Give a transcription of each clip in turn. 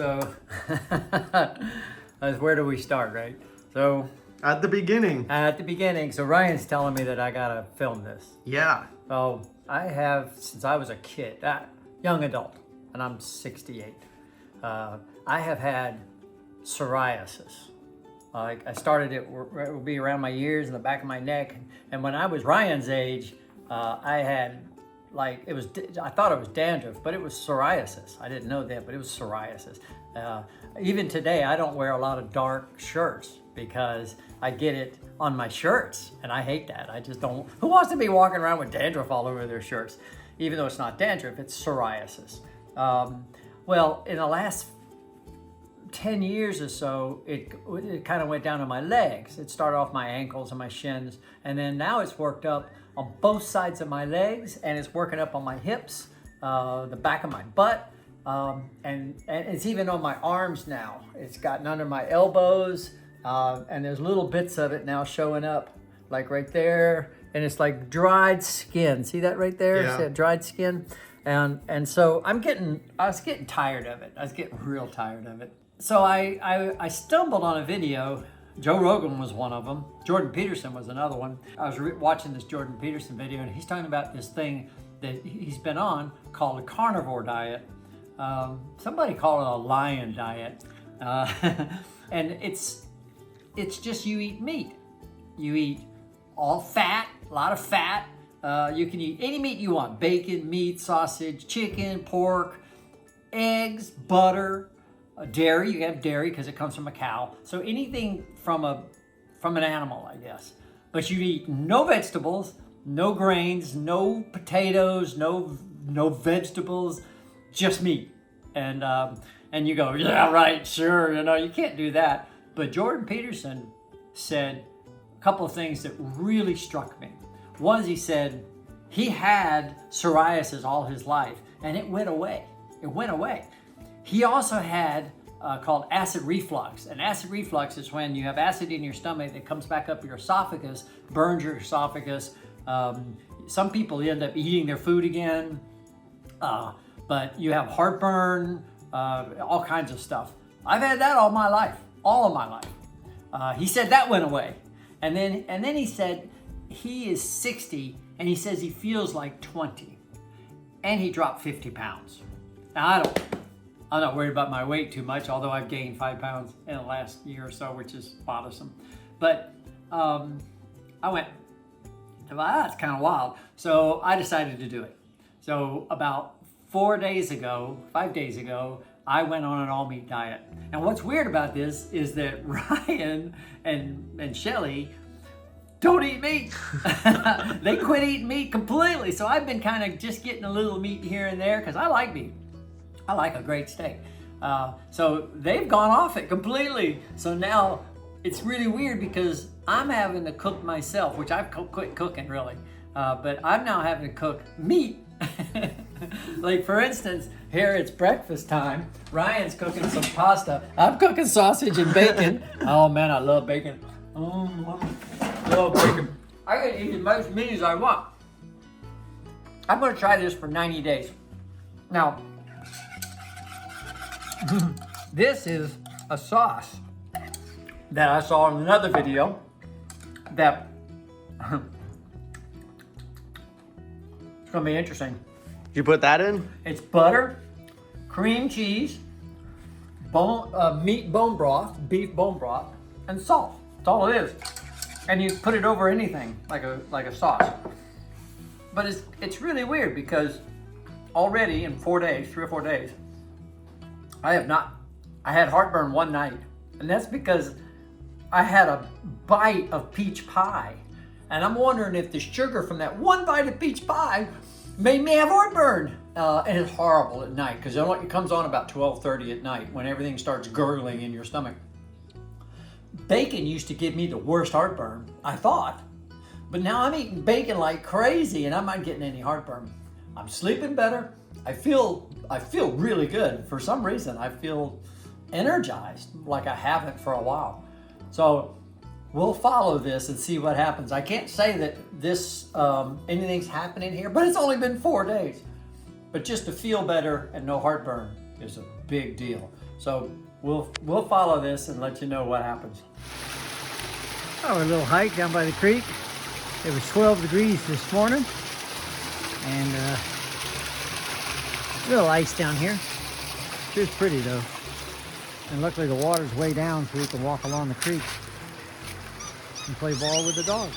So, where do we start, right? So, At the beginning. So Ryan's telling me that I gotta film this. Yeah. So, I have, since I was a kid, young adult, and I'm 68, I have had psoriasis. I started it will be around my ears and the back of my neck. And when I was Ryan's age, I had I thought it was dandruff, but it was psoriasis. I didn't know that, but it was psoriasis. Even today, I don't wear a lot of dark shirts because I get it on my shirts, and I hate that. I just don't. Who wants to be walking around with dandruff all over their shirts? Even though it's not dandruff, it's psoriasis. Well, in the last 10 years or so, it kind of went down to my legs. It started off my ankles and my shins, and then now it's worked up on both sides of my legs, and it's working up on my hips, the back of my butt, and it's even on my arms now. It's gotten under my elbows, and there's little bits of it now showing up, like right there, and it's like dried skin. See that right there? Yeah. See that dried skin? And so I was getting tired of it. I was getting real tired of it. So I stumbled on a video. Joe Rogan was one of them. Jordan Peterson was another one. I was watching this Jordan Peterson video, and he's talking about this thing that he's been on called a carnivore diet. Somebody called it a lion diet. And it's just you eat meat. You eat all fat, a lot of fat. You can eat any meat you want. Bacon, meat, sausage, chicken, pork, eggs, butter, dairy. You have dairy because it comes from a cow. So anything from an animal, I guess. But you eat no vegetables, no grains, no potatoes, no vegetables, just meat. And you go, yeah, right, sure. You can't do that. But Jordan Peterson said a couple of things that really struck me. One is he said he had psoriasis all his life, and it went away. It went away. He also had called acid reflux. And acid reflux is when you have acid in your stomach that comes back up your esophagus, burns your esophagus. Some people end up eating their food again, but you have heartburn, all kinds of stuff. I've had that all of my life. He said that went away. And then he said he is 60 and he says he feels like 20, and he dropped 50 pounds. Now I'm not worried about my weight too much, although I've gained 5 pounds in the last year or so, which is bothersome. But I went, well, that's kind of wild. So I decided to do it. So about 5 days ago, I went on an all-meat diet. And what's weird about this is that Ryan and Shelly don't eat meat. They quit eating meat completely. So I've been kind of just getting a little meat here and there because I like meat. I like a great steak. So they've gone off it completely. So now it's really weird because I'm having to cook myself, which I've quit cooking really. But I'm now having to cook meat. Like for instance, here it's breakfast time. Ryan's cooking some pasta. I'm cooking sausage and bacon. Oh man, I love bacon. Love bacon. I can eat as much meat as I want. I'm gonna try this for 90 days. Now, this is a sauce that I saw in another video that it's gonna be interesting. You put that in? It's butter, cream cheese, meat bone broth, beef bone broth, and salt. That's all it is. And you put it over anything like a sauce. But it's really weird because already in 4 days, 3 or 4 days, I had heartburn one night, and that's because I had a bite of peach pie. And I'm wondering if the sugar from that one bite of peach pie made me have heartburn. And it's horrible at night because it comes on about 12:30 at night when everything starts gurgling in your stomach. Bacon used to give me the worst heartburn, I thought. But now I'm eating bacon like crazy and I'm not getting any heartburn. I'm sleeping better. I feel really good. For some reason, I feel energized like I haven't for a while. So we'll follow this and see what happens. I can't say that anything's happening here, but it's only been 4 days. But just to feel better and no heartburn is a big deal. So we'll follow this and let you know what happens. Our little hike down by the creek. It was 12 degrees this morning, and a little ice down here. Sure is pretty though. And luckily the water's way down so we can walk along the creek and play ball with the dog.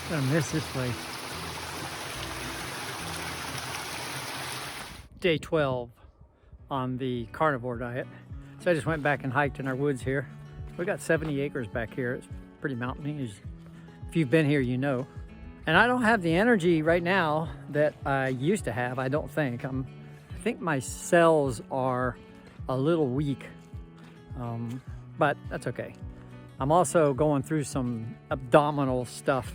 Gonna miss this place. Day 12 on the carnivore diet. So I just went back and hiked in our woods here. We got 70 acres back here. It's pretty mountainy. If you've been here, you know. And I don't have the energy right now that I used to have, I don't think. I think my cells are a little weak, but that's okay. I'm also going through some abdominal stuff.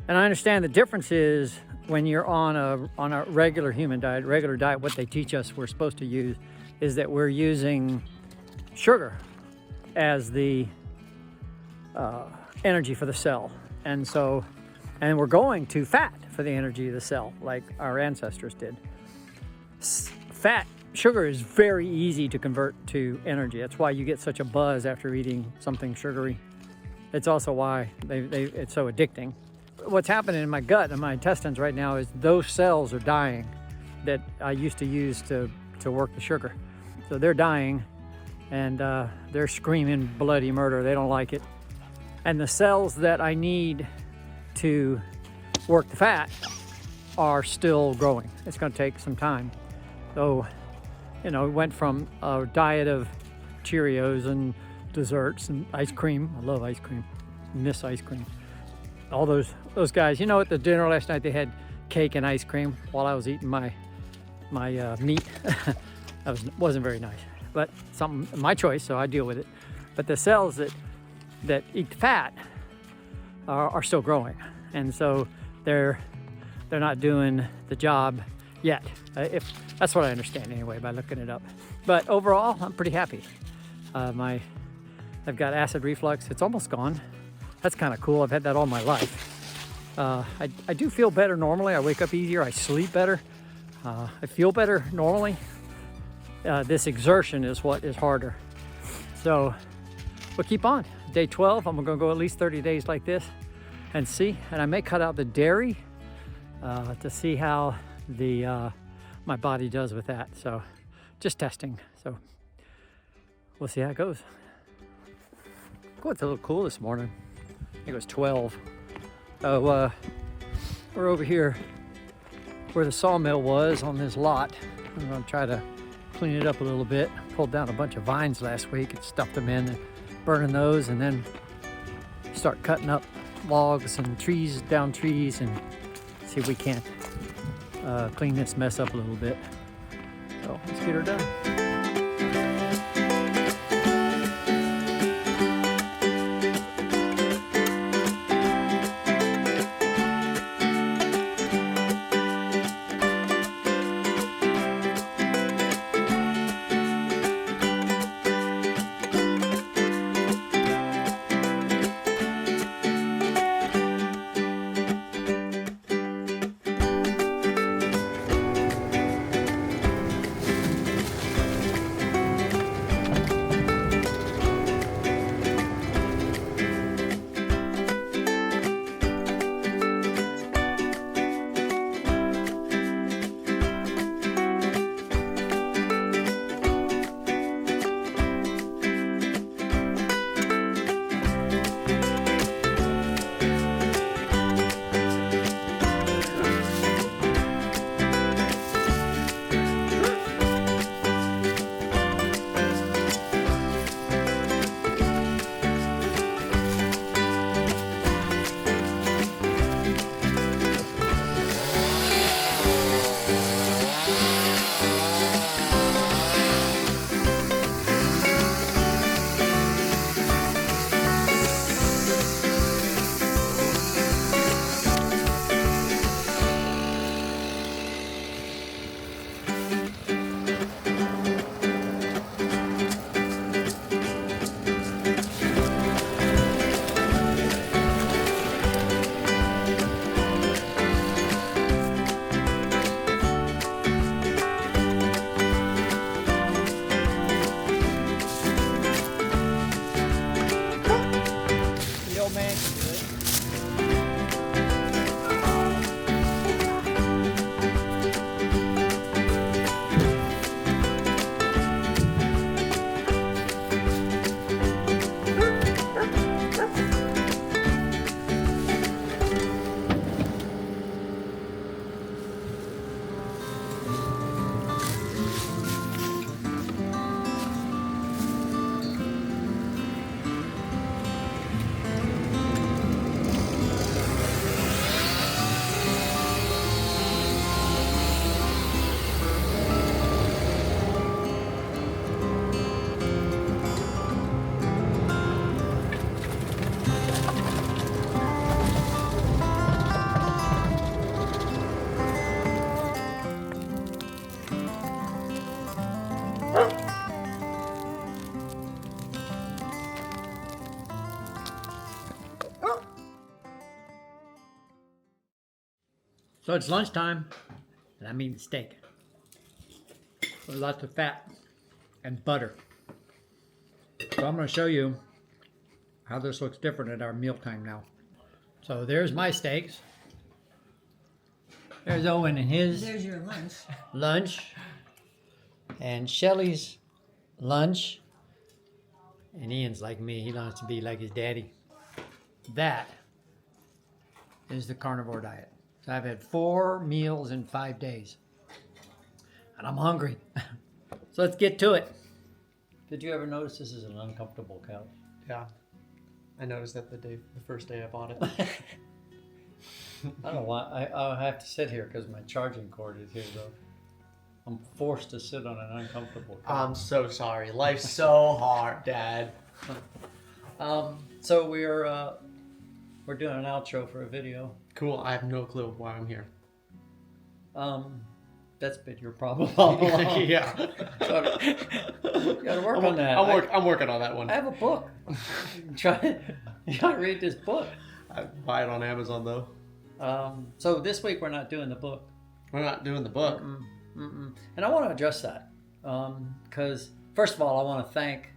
And I understand the difference is when you're on a regular human diet, regular diet, what they teach us we're supposed to use is that we're using sugar as the energy for the cell. And we're going to fat for the energy of the cell, like our ancestors did. Sugar is very easy to convert to energy. That's why you get such a buzz after eating something sugary. It's also why it's so addicting. What's happening in my gut and my intestines right now is those cells are dying that I used to use to work the sugar. So they're dying, and they're screaming bloody murder. They don't like it. And the cells that I need to work the fat are still growing. It's going to take some time. So, we went from a diet of Cheerios and desserts and ice cream. I love ice cream. Miss ice cream. All those guys. At the dinner last night they had cake and ice cream while I was eating my meat. That wasn't very nice, but my choice, so I deal with it. But the cells that eat fat are still growing, and so they're not doing the job yet. If that's what I understand anyway by looking it up. But overall, I'm pretty happy. I've got acid reflux. It's almost gone. That's kind of cool. I've had that all my life. I do feel better normally. I wake up easier. I sleep better. I feel better normally. This exertion is what is harder. So we'll keep on. Day 12, I'm gonna go at least 30 days like this and see. And I may cut out the dairy to see how my body does with that. So just testing. So we'll see how it goes. Oh, it's a little cool this morning. I think it was 12. We're over here where the sawmill was on this lot. I'm gonna try to clean it up a little bit. Pulled down a bunch of vines last week and stuffed them in and burning those, and then start cutting up logs and down trees, and see if we can't clean this mess up a little bit. So let's get her done. So it's lunchtime, and I'm eating steak. With lots of fat and butter. So I'm going to show you how this looks different at our mealtime now. So there's my steaks. There's Owen and his There's your lunch. And Shelly's lunch. And Ian's like me. He wants to be like his daddy. That is the carnivore diet. So I've had 4 meals in 5 days. And I'm hungry. So let's get to it. Did you ever notice this is an uncomfortable couch? Yeah. I noticed that the first day I bought it. I don't know why. I'll have to sit here because my charging cord is here, though. I'm forced to sit on an uncomfortable couch. I'm so sorry. Life's so hard, Dad. So we're doing an outro for a video. Cool. I have no clue why I'm here. That's been your problem all along. Yeah. So, you gotta work on that. I'm working on that one. I have a book. You gotta read this book. I buy it on Amazon though. So this week we're not doing the book. We're not doing the book. And I want to address that because first of all, I want to thank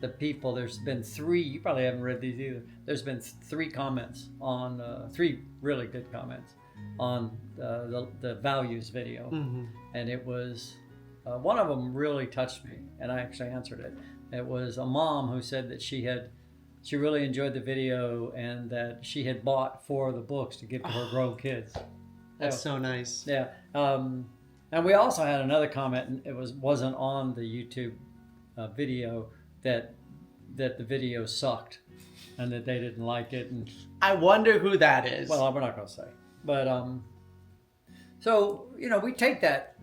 the people. There's been 3. You probably haven't read these either. There's been 3 comments on 3 really good comments on the values video, and it was one of them really touched me, and I actually answered it. It was a mom who said that she really enjoyed the video and that she had bought 4 of the books to give to her grown kids. That's so nice. Yeah. And we also had another comment, and it wasn't on the YouTube video, that the video sucked and that they didn't like it. And I wonder who that is. well, we're not going to say. But so we take that,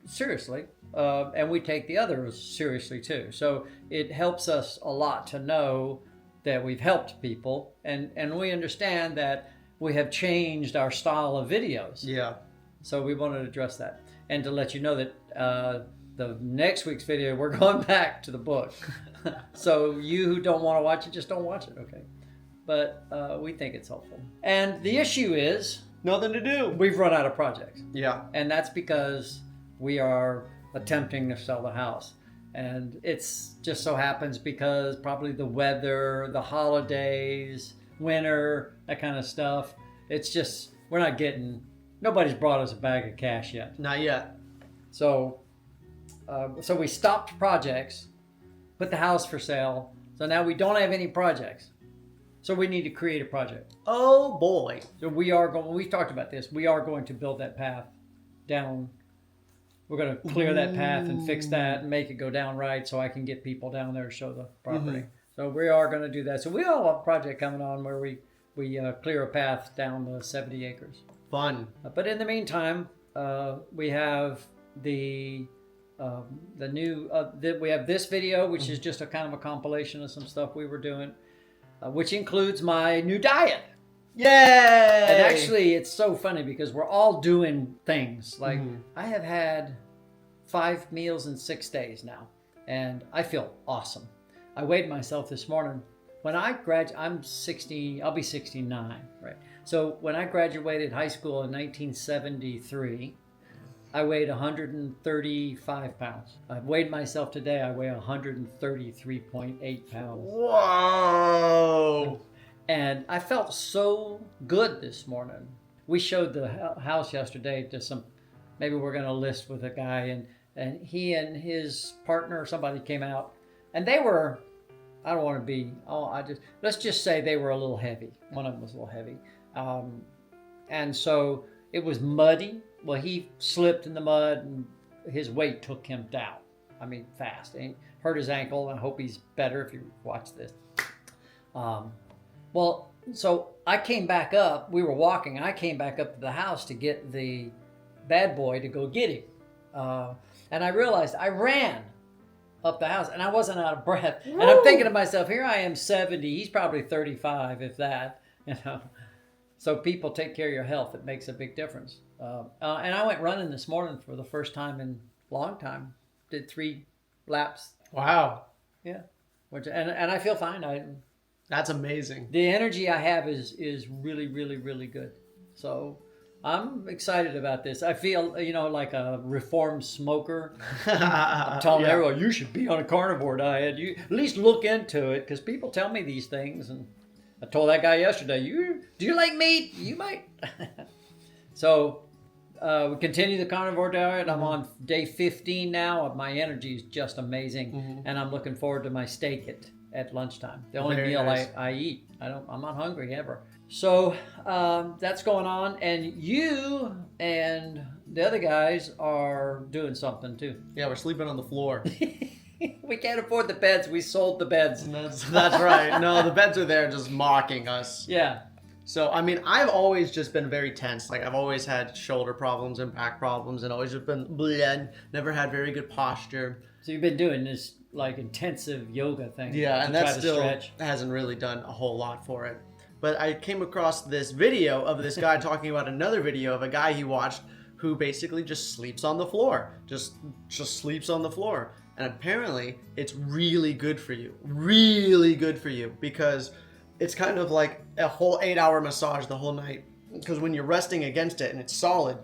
seriously, and we take the others seriously too. So it helps us a lot to know that we've helped people, and we understand that we have changed our style of videos. Yeah. So we wanted to address that and to let you know that the next week's video, we're going back to the book. So you who don't want to watch it, just don't watch it, okay? But we think it's helpful. And the issue is Nothing to do. we've run out of projects. Yeah. And that's because we are attempting to sell the house. And it's just so happens because probably the weather, the holidays, winter, that kind of stuff. It's just, nobody's brought us a bag of cash yet. Not yet. So we stopped projects, put the house for sale. So now we don't have any projects. So we need to create a project. Oh boy. So we've talked about this. We are going to build that path down. We're going to clear that path and fix that and make it go down right so I can get people down there to show the property. So we are going to do that. So we all have a project coming on where we clear a path down the 70 acres. Fun. But in the meantime, we have the new we have this video, which is just a kind of a compilation of some stuff we were doing, which includes my new diet. Yay! And actually, it's so funny because we're all doing things. Like I have had 5 meals in 6 days now, and I feel awesome. I weighed myself this morning. When I I'm 60. I'll be 69, right? So when I graduated high school in 1973, I weighed 135 pounds. I've weighed myself today. I weigh 133.8 pounds. Whoa! And I felt so good this morning. We showed the house yesterday to maybe we're going to list with a guy, and he and his partner or somebody came out, and they were, I don't want to be, let's just say they were a little heavy. One of them was a little heavy. And so it was muddy. Well, he slipped in the mud and his weight took him down. I mean, fast. And he hurt his ankle. I hope he's better if you watch this. Well, so I came back up. We were walking. I came back up to the house to get the bad boy to go get him. And I realized I ran up the house and I wasn't out of breath. Woo! And I'm thinking to myself, here I am 70. He's probably 35, if that, So people take care of your health. It makes a big difference. And I went running this morning for the first time in a long time. Did 3 laps. Wow. Yeah. And I feel fine. That's amazing. The energy I have is really, really, really good. So I'm excited about this. I feel, like a reformed smoker. I'm telling everyone, you should be on a carnivore diet. You at least look into it, because people tell me these things. And I told that guy yesterday, do you like meat? You might. So we continue the carnivore diet. I'm on day 15 now. My energy is just amazing. And I'm looking forward to my steak at lunchtime. The only meal I eat. I'm not hungry ever. So that's going on, and you and the other guys are doing something too. Yeah, we're sleeping on the floor. We can't afford the beds. We sold the beds. That's right. No, the beds are there just mocking us. Yeah. So, I mean, I've always just been very tense. Like, I've always had shoulder problems and back problems, and always just been bleh, never had very good posture. So you've been doing this like intensive yoga thing. Yeah, and that still stretch. hasn't really done a whole lot for it. But I came across this video of this guy talking about another video of a guy he watched who basically just sleeps on the floor. Just sleeps on the floor. And apparently it's really good for you. Really good for you, because it's kind of like a whole 8-hour massage the whole night. Because when you're resting against it and it's solid,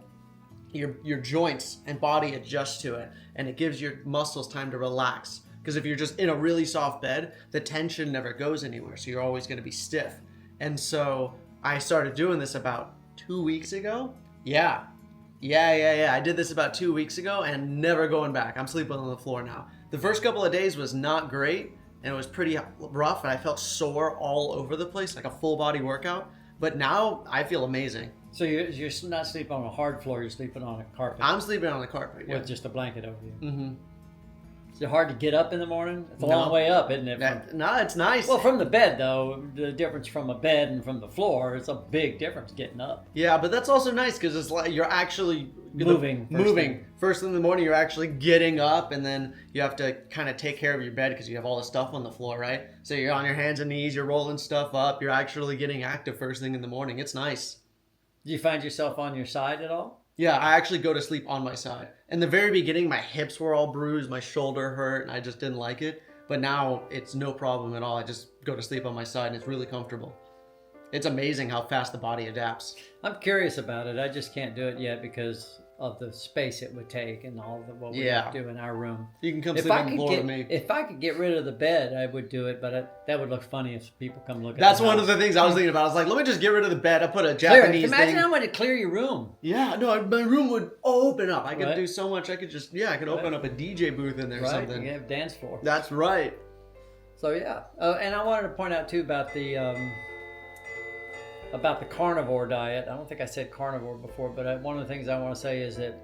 your joints and body adjust to it, and it gives your muscles time to relax. Because if you're just in a really soft bed, the tension never goes anywhere, so you're always going to be stiff. And so I started doing this about 2 weeks ago. Yeah. I did this about 2 weeks ago and never going back. I'm sleeping on the floor now. The first couple of days was not great, and it was pretty rough, and I felt sore all over the place, like a full body workout. But now I feel amazing. So you're not sleeping on a hard floor, you're sleeping on a carpet. I'm sleeping on the carpet, yeah. With just a blanket over you. Mm-hmm. Is it hard to get up in the morning? It's a long way up, isn't it? No, it's nice. Well, from the bed, though, the difference from a bed and from the floor, it's a big difference getting up. Yeah, but that's also nice because it's like you're actually moving. First thing in the morning, you're actually getting up, and then you have to kind of take care of your bed because you have all the stuff on the floor, right? So you're on your hands and knees, you're rolling stuff up, you're actually getting active first thing in the morning. It's nice. Do you find yourself on your side at all? Yeah, I actually go to sleep on my side. In the very beginning, my hips were all bruised, my shoulder hurt, and I just didn't like it. But now it's no problem at all. I just go to sleep on my side, and it's really comfortable. It's amazing how fast the body adapts. I'm curious about it. I just can't do it yet because of the space it would take and all what we do in our room. You can come sleep on the floor with me. If I could get rid of the bed, I would do it, but that would look funny if people come look at it. That's one of the things I was thinking about. I was like, let me just get rid of the bed. I put a Japanese thing. Imagine how much to clear your room. Yeah, no, my room would open up. I could do so much. I could just, I could open up a DJ booth in there or something. You can have a dance floor. That's right. So yeah, and I wanted to point out too about the carnivore diet. I don't think I said carnivore before, but one of the things I want to say is that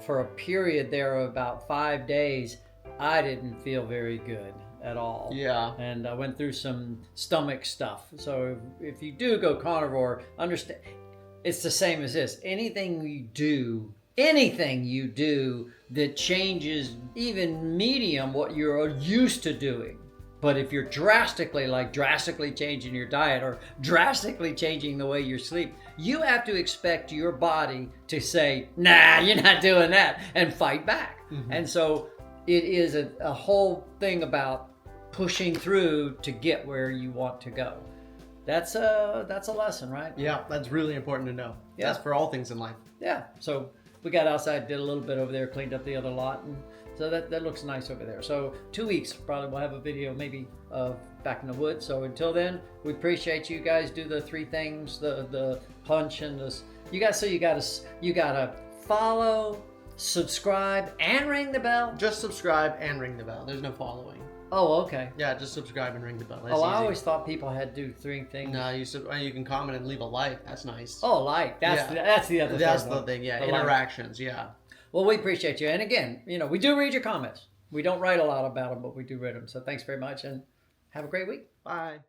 for a period there of about 5 days, I didn't feel very good at all. Yeah. And I went through some stomach stuff. So if you do go carnivore, understand it's the same as this. Anything you do that changes even medium what you're used to doing. But if you're drastically changing your diet or drastically changing the way you sleep, you have to expect your body to say, nah, you're not doing that, and fight back. Mm-hmm. And so it is a whole thing about pushing through to get where you want to go. That's a lesson, right? Yeah, that's really important to know. Yeah. That's for all things in life. Yeah. So we got outside, did a little bit over there, cleaned up the other lot, and so that looks nice over there. So 2 weeks, probably we'll have a video maybe of back in the woods. So until then, we appreciate you guys. Do the 3 things, the punch and this. You gotta follow, subscribe, and ring the bell. Just subscribe and ring the bell. There's no following. Oh, okay. Yeah, just subscribe and ring the bell. That's easy. I always thought people had to do 3 things. No, you can comment and leave a like. That's nice. Oh, like. That's the other thing. That's the thing, yeah. Interactions, yeah. Well, we appreciate you. And again, we do read your comments. We don't write a lot about them, but we do read them. So thanks very much and have a great week. Bye.